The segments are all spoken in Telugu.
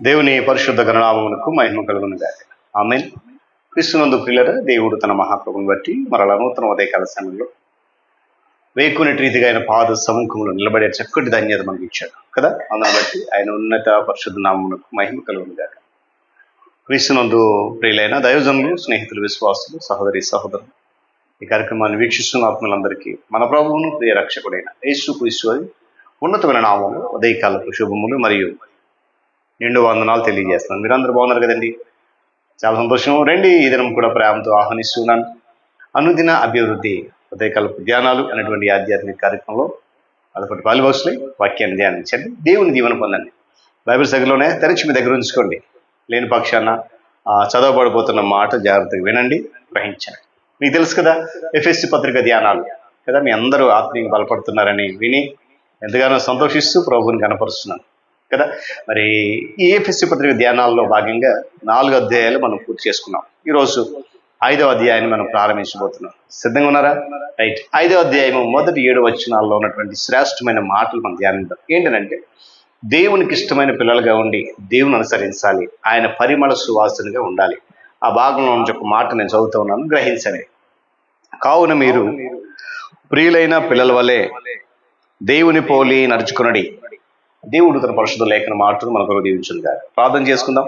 దేవుని పరిశుద్ధ గణనామమునకు మహిమ కలుగును గాక. ఆమేన్. క్రీస్తునందు ప్రియులారా, దేవుడు తన మహాకృపను బట్టి మరలా నూతన ఉదయకాల సమయంలో వేకునటి రీతిగా ఆయన పాద సముఖంలో నిలబడే చక్కటి ధన్యత మనకి ఇచ్చాడు కదా. అందుని బట్టి ఆయన ఉన్నత పరిశుద్ధ నామమునకు మహిమ కలుగును గాక. క్రీస్తునందు ప్రియులైన దైవజనులు, స్నేహితులు, విశ్వాసులు, సహోదరి సహోదరులు, ఈ కార్యక్రమాన్ని వీక్షిస్తున్న ఆత్మలందరికీ మన ప్రభువును ప్రియ రక్షకుడైన యేసుక్రీస్తు ఉన్నతమైన నామములు ఉదయకాలపు శుభములు మరియు నిండు వందనాలు తెలియజేస్తున్నాను. మీరందరూ బాగున్నారు కదండి? చాలా సంతోషం. రండి, ఈ దినం కూడా ప్రేమతో ఆహ్వానిస్తున్నాను. అనుదిన అభివృద్ధి ఉదయకాలపు ధ్యానాలు అనేటువంటి ఆధ్యాత్మిక కార్యక్రమంలో అదొకటి పాలుభాషలై వాక్యాన్ని ధ్యానించండి, దేవుని దీవెన పొందండి. బైబిల్ దగ్గరలోనే తెరచి మీ దగ్గర ఉంచుకోండి. లేని పక్షాన చదవబడిపోతున్న మాట జాగ్రత్తగా వినండి, గ్రహించండి. మీకు తెలుసు కదా, ఎఫ్ఎస్సి పత్రిక ధ్యానాలు కదా, మీ అందరూ ఆత్మీయంగా బలపడుతున్నారని విని ఎంతగానో సంతోషిస్తూ ప్రభువుని కనపరుస్తున్నాను కదా. మరి ఈ ఎఫ్ఎస్సి పత్రిక ధ్యానాల్లో భాగంగా 4 అధ్యాయాలు మనం పూర్తి చేసుకున్నాం. ఈరోజు 5వ అధ్యాయాన్ని మనం ప్రారంభించబోతున్నాం. సిద్ధంగా ఉన్నారా? రైట్. 5వ అధ్యాయం మొదటి 7 వచనాల్లో ఉన్నటువంటి శ్రేష్టమైన మాటలు మనం ధ్యానిద్దాం. ఏంటంటే, దేవునికి ఇష్టమైన పిల్లలుగా ఉండి దేవుని అనుసరించాలి, ఆయన పరిమళ సువాసనగా ఉండాలి. ఆ భాగంలో నుంచి ఒక మాట నేను చదువుతూ ఉన్నాను, గ్రహించండి. కావున మీరు ప్రియులైన పిల్లల వలె దేవుని పోలి నడుచుకునడి. దేవుడు తన పరిశుద్ధ లేఖన మాటను మన కొరకు దీవించును గాక. ప్రార్థన చేసుకుందాం.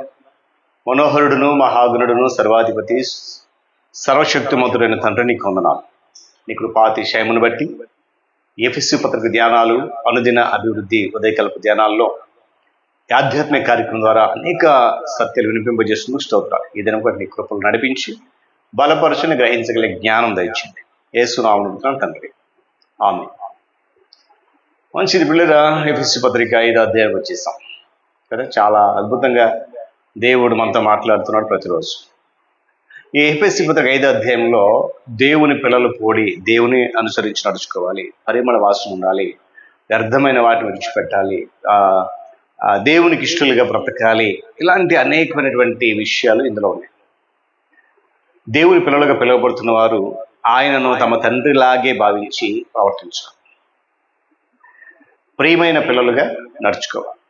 మనోహరుడును మహాగుణుడును సర్వాధిపతి సర్వశక్తిమంతుడైన తండ్రి, నీకు వందనాలు. నీ కృపాతిశయమును బట్టి ఎఫెసీ పత్రిక ధ్యానాలు, అనుదిన అభివృద్ధి ఉదయకల్ప ధ్యానాల్లో ఆధ్యాత్మిక కార్యక్రమం ద్వారా అనేక సత్యాలు వినిపింపజేస్తున్న స్తోత్రాలు. ఈ దినం కూడా నీ కృపలు నడిపించి బలపరచుని గ్రహించగలిగే జ్ఞానం దయచేయండి. యేసు నామమున తండ్రి, ఆమేన్. మంచిది పిల్లరా, ఎఫెసీ పత్రిక 5వ అధ్యాయం వచ్చేసాం కదా. చాలా అద్భుతంగా దేవుడు మనతో మాట్లాడుతున్నాడు ప్రతిరోజు. ఈ ఎఫెసీ పత్రిక 5వ అధ్యాయంలో దేవుని పిల్లలు పోడి దేవుని అనుసరించి నడుచుకోవాలి, పరిమళ వాసన ఉండాలి, వ్యర్థమైన వాటిని విడిచిపెట్టాలి, దేవునికి ఇష్టలుగా బ్రతకాలి, ఇలాంటి అనేకమైనటువంటి విషయాలు ఇందులో ఉన్నాయి. దేవుని పిల్లలుగా పిలువబడుతున్న వారు ఆయనను తమ తండ్రిలాగే భావించి ప్రవర్తించాలి. ప్రియమైన పిల్లలుగా నడుచుకోవాలి,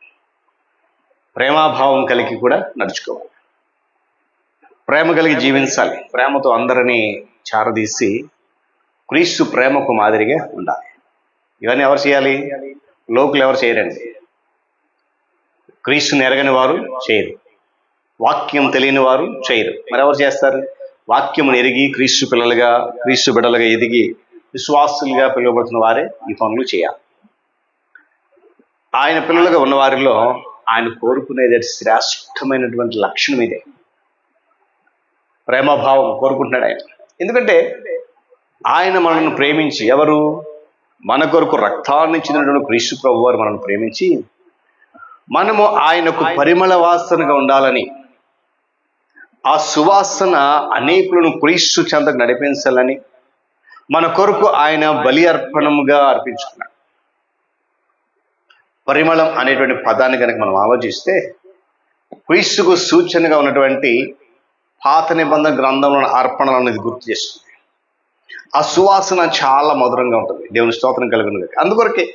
ప్రేమాభావం కలిగి కూడా నడుచుకోవాలి, ప్రేమ కలిగి జీవించాలి, ప్రేమతో అందరినీ చారదీసి క్రీస్తు ప్రేమకు మాదిరిగా ఉండాలి. ఇవన్నీ ఎవరు చేయాలి? లోకులు ఎవరు చేయరండి. క్రీస్తుని ఎరగని వారు చేయరు, వాక్యం తెలియని వారు చేయరు. మరి ఎవరు చేస్తారు? వాక్యమును ఎరిగి క్రీస్తు పిల్లలుగా, క్రీస్తు బిడ్డలుగా ఎదిగి విశ్వాసులుగా పిలువబడుతున్న వారే ఈ పనులు చేయాలి. ఆయన పిల్లలుగా ఉన్న వారిలో ఆయన కోరుకునేది శ్రేష్టమైనటువంటి లక్షణం ఇదే, ప్రేమభావం కోరుకుంటున్నాడు ఆయన. ఎందుకంటే ఆయన మనల్ని ప్రేమించి, ఎవరు? మన కొరకు రక్తాన్ని ఇచ్చినటువంటి క్రీస్తు ప్రభు వారు మనల్ని ప్రేమించి, మనము ఆయనకు పరిమళ వాసనగా ఉండాలని, ఆ సువాసన అనేకులను క్రీస్తు చెంతకు నడిపించాలని మన కొరకు ఆయన బలి అర్పణముగా అర్పించుకున్నాడు. పరిమళం అనేటువంటి పదాన్ని కనుక మనం ఆలోచిస్తే, క్రీస్తుకు సూచనగా ఉన్నటువంటి పాత నిబంధన గ్రంథంలో అర్పణలు అనేది గుర్తు చేస్తుంది. ఆ సువాసన చాలా మధురంగా ఉంటుంది. దేవుని స్తోత్రం కలుగును. అందుకొరకే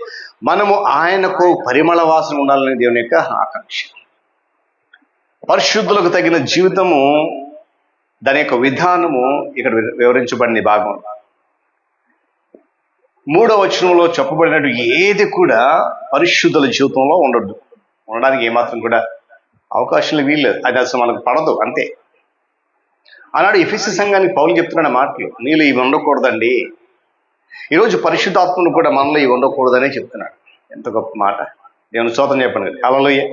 మనము ఆయనకు పరిమళ వాసన ఉండాలని దేవుని యొక్క ఆకాంక్ష. పరిశుద్ధులకు తగిన జీవితము, దాని యొక్క విధానము ఇక్కడ వివరించబడిన భాగం. 3వ వచనంలో చెప్పబడినట్టు ఏది కూడా పరిశుద్ధుల జీవితంలో ఉండడానికి ఏమాత్రం కూడా అవకాశం వీల్లేదు. అది అసలు మనకు పడదు, అంతే. ఆనాడు ఎఫెసీ సంఘానికి పౌలు చెప్తున్నాడు మాటలు, నీళ్ళు ఇవి ఉండకూడదండి. ఈరోజు పరిశుద్ధాత్మను కూడా మనలో ఇవి ఉండకూడదనే చెప్తున్నాడు. ఎంత గొప్ప మాట! దేవుని స్తోత్రం చెప్పండి. హల్లెలూయా.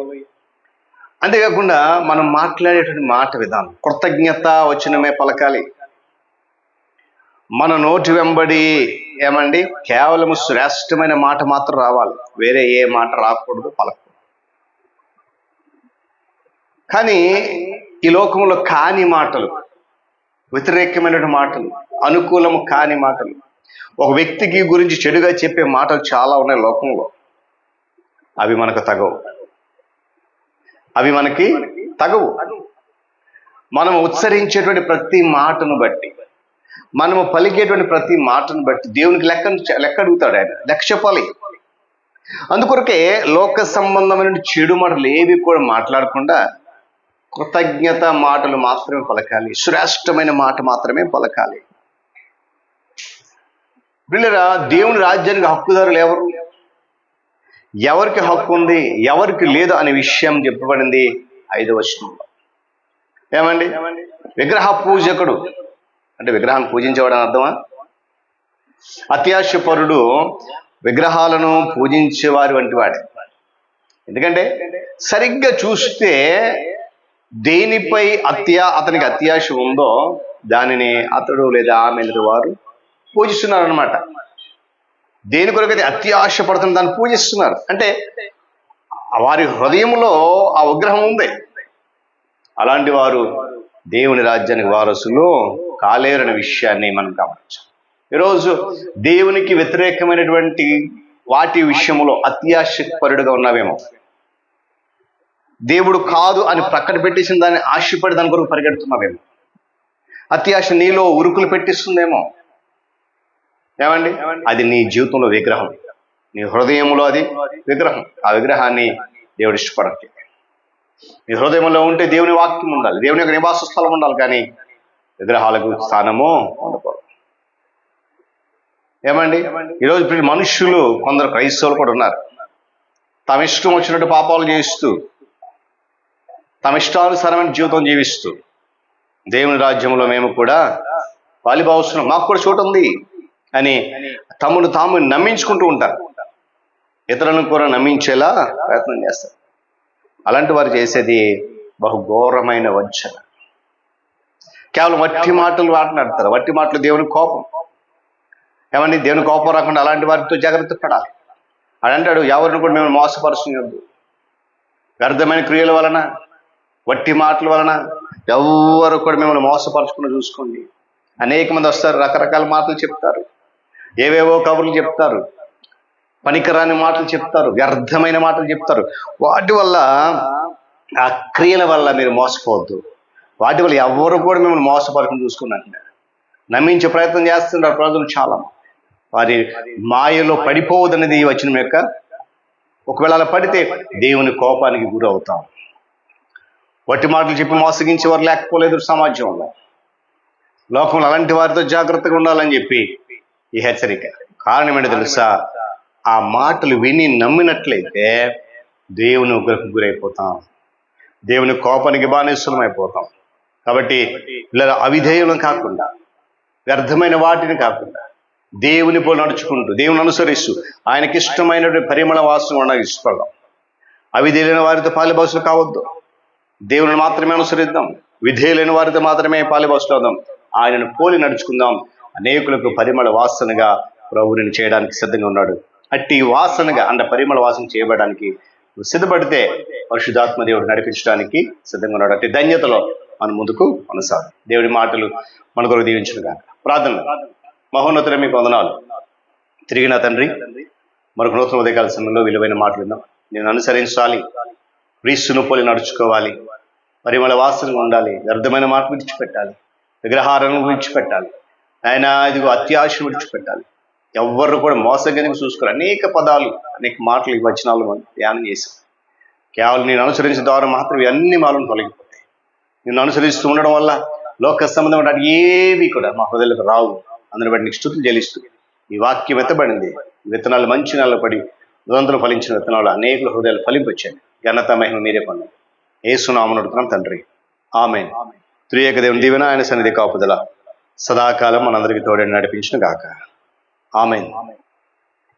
అంతేకాకుండా మనం మాట్లాడేటువంటి మాట విధానం, కృతజ్ఞత వచనమే పలకాలి. మన నోటి వెంబడి ఏమండి, కేవలము శ్రేష్టమైన మాట మాత్రం రావాలి, వేరే ఏ మాట రాకూడదు, పలకూడదు. కానీ ఈ లోకంలో కాని మాటలు, వ్యతిరేకమైన మాటలు, అనుకూలము కాని మాటలు, ఒక వ్యక్తికి గురించి చెడుగా చెప్పే మాటలు చాలా ఉన్నాయి లోకంలో. అవి మనకు తగవు, అవి మనకి తగవు. మనం ఉచ్చరించేటువంటి ప్రతి మాటను బట్టి, మనము పలికేటువంటి ప్రతి మాటను బట్టి దేవునికి లెక్క అడుగుతాడు. ఆయన లెక్క చెప్పాలి. అందుకొరకే లోక సంబంధమైన చెడు మాటలు ఏవి కూడా మాట్లాడకుండా కృతజ్ఞత మాటలు మాత్రమే పలకాలి, శ్రేష్టమైన మాట మాత్రమే పలకాలి. పిల్లరా, దేవుని రాజ్యానికి హక్కుదారులు ఎవరు? ఎవరికి హక్కు ఉంది, ఎవరికి లేదు అనే విషయం చెప్పబడింది 5వ వచనంలో. ఏమండి? విగ్రహ పూజకుడు అంటే విగ్రహాన్ని పూజించేవాడు అని అర్థమా? అత్యాశపరుడు విగ్రహాలను పూజించేవారు వంటి వాడే. ఎందుకంటే సరిగ్గా చూస్తే దేనిపై అతనికి అత్యాశ ఉందో దానిని అతడు లేదా ఆమె లేదా వారు పూజిస్తున్నారు అనమాట. దేని కొరకైతే అత్యాశ పడుతున్న దాన్ని పూజిస్తున్నారు అంటే వారి హృదయంలో ఆ విగ్రహం ఉంది. అలాంటి వారు దేవుని రాజ్యానికి వారసులు కాలేరనే విషయాన్ని మనం గమనించాం. ఈరోజు దేవునికి వ్యతిరేకమైనటువంటి వాటి విషయంలో అత్యాశపరుడుగా ఉన్నావేమో. దేవుడు కాదు అని ప్రక్కన పెట్టేసిన దాన్ని ఆశపడి దాని కొరకు పరిగెడుతున్నావేమో. అత్యాశ నీలో ఉరుకులు పెట్టిస్తుందేమో. ఏమండి? అది నీ జీవితంలో విగ్రహం, నీ హృదయంలో అది విగ్రహం. ఆ విగ్రహాన్ని దేవుడు ఇష్టపడట్లేదు. నీ హృదయంలో ఉంటే దేవుని వాక్యం ఉండాలి, దేవుని యొక్క నివాస స్థలం ఉండాలి, కానీ విగ్రహాలకు స్థానము ఉండకూడదు. ఏమండి? ఈరోజు మనుషులు కొందరు క్రైస్తవులు కూడా ఉన్నారు. తమ ఇష్టం వచ్చినట్టు పాపాలు చేయిస్తూ తమ ఇష్టానుసారమైన జీవితం జీవిస్తూ దేవుని రాజ్యంలో మేము కూడా పాలిభావిస్తున్నాం, మాకు కూడా చోటు ఉంది అని తమను తాము నమ్మించుకుంటూ ఉంటారు. ఇతరులను కూడా నమ్మించేలా ప్రయత్నం చేస్తారు. అలాంటి వారు చేసేది బహుఘోరమైన వంచన. కేవలం వట్టి మాటలు మాట్లాడతారు. వట్టి మాటలు దేవుని కోపం. ఏమని? దేవుని కోపం రాకుండా అలాంటి వారితో జాగ్రత్త పడాలి. అని అంటాడు, ఎవరిని కూడా మేము మోసపరుచుకోవద్దు. వ్యర్థమైన క్రియల వలన, వట్టి మాటల వలన ఎవరు కూడా మిమ్మల్ని మోసపరచకుండా చూసుకోండి. అనేక మంది వస్తారు, రకరకాల మాటలు చెప్తారు, ఏవేవో కబుర్లు చెప్తారు, పనికిరాని మాటలు చెప్తారు, వ్యర్థమైన మాటలు చెప్తారు. వాటి వల్ల, ఆ క్రియల వల్ల మీరు మోసపోవద్దు. వాటి వల్ల ఎవరు కూడా మిమ్మల్ని మోసపరచకుండా చూసుకున్నట్టు నమ్మించే ప్రయత్నం చేస్తున్నారు ప్రజలు. చాలా వారి మాయలో పడిపోవద్దనేది ఈ వచనం యొక్క. ఒకవేళ అలా పడితే దేవుని కోపానికి గురవుతాం. వట్టి మాటలు చెప్పి మోసగించే వారు లేకపోలేదు సమాజంలో. లోకంలో అలాంటి వారితో జాగ్రత్తగా ఉండాలని చెప్పి ఈ హెచ్చరిక. కారణం ఏంటో తెలుసా? ఆ మాటలు విని నమ్మినట్లయితే దేవుని ఉగ్రతకు గురైపోతాం, దేవుని కోపానికి బానిసలం అయిపోతాం. కాబట్టి ఇలా అవిధేయులం కాకుండా, వ్యర్థమైన వాటిని కాకుండా, దేవుని పోలి నడుచుకుంటూ, దేవుని అనుసరిస్తూ ఆయనకి ఇష్టమైనటువంటి పరిమళ వాసన ఉండగా ఇష్టపడదాం. అవిధేయులైన వారితో పాలిభాసులు కావద్దు. దేవుని మాత్రమే అనుసరిద్దాం. విధేయులైన వారితో మాత్రమే పాలిభాసులు అవుదాం. ఆయనను పోలి నడుచుకుందాం. అనేకులకు పరిమళ వాసనగా ప్రభువుని చేయడానికి సిద్ధంగా ఉన్నాడు. అట్టి వాసనగా పరిమళ వాసన చేయబడడానికి నువ్వు సిద్ధపడితే పరిశుద్ధాత్మ దేవుడు నడిపించడానికి సిద్ధంగా ఉన్నాడు. అట్టి ధన్యతలో మనం ముందుకు కొనసాగు. దేవుడి మాటలు మన కొరకు దీవించునుగా. ప్రార్థన. మహోన్నతుడ, మీకు వందనాలు. తిరిగి నా తండ్రి, మరొక నూతన ఉదయకాల సమయంలో విలువైన మాటలు విన్నాం. నేను అనుసరించాలి, క్రీస్తును పోలి నడుచుకోవాలి, పరిమళ వాసనగా ఉండాలి, వ్యర్థమైన మాటలు విడిచిపెట్టాలి, విగ్రహాలను విడిచిపెట్టాలి, ఆయన ఇదిగో అత్యాశను విడిచిపెట్టాలి, ఎవరు కూడా మోసగానికి చూసుకోవాలి. అనేక పదాలు, అనేక మాటలు, ఈ వచనాలు మనం ధ్యానం చేశాం. కేవలం నేను అనుసరించిన ద్వారా మాత్రం ఇవన్నీ మాలను తొలగిపోతాయి. నిన్ను అనుసరిస్తూ ఉండడం వల్ల లోక సంబంధం ఏవి కూడా మా హృదయాలకు రావు. అందుని బట్టి నీకు స్తుతులు చెల్లిస్తూ ఈ వాక్యం ఎత్తబడింది. విత్తనాలు మంచి నెలలో పడి నిరంతరం ఫలించిన విత్తనాలు అనేక హృదయాలు ఫలింపొచ్చాయి. ఘనత మహిమ మీరే పొందాం. యేసు నామమున అడుగుతున్నాం తండ్రి, ఆమేన్. త్రియేక దేవుని దీవెన, ఆయన సన్నిధి కాపుదల సదాకాలం మనందరికీ తోడని నడిపించును గాక. ఆమేన్.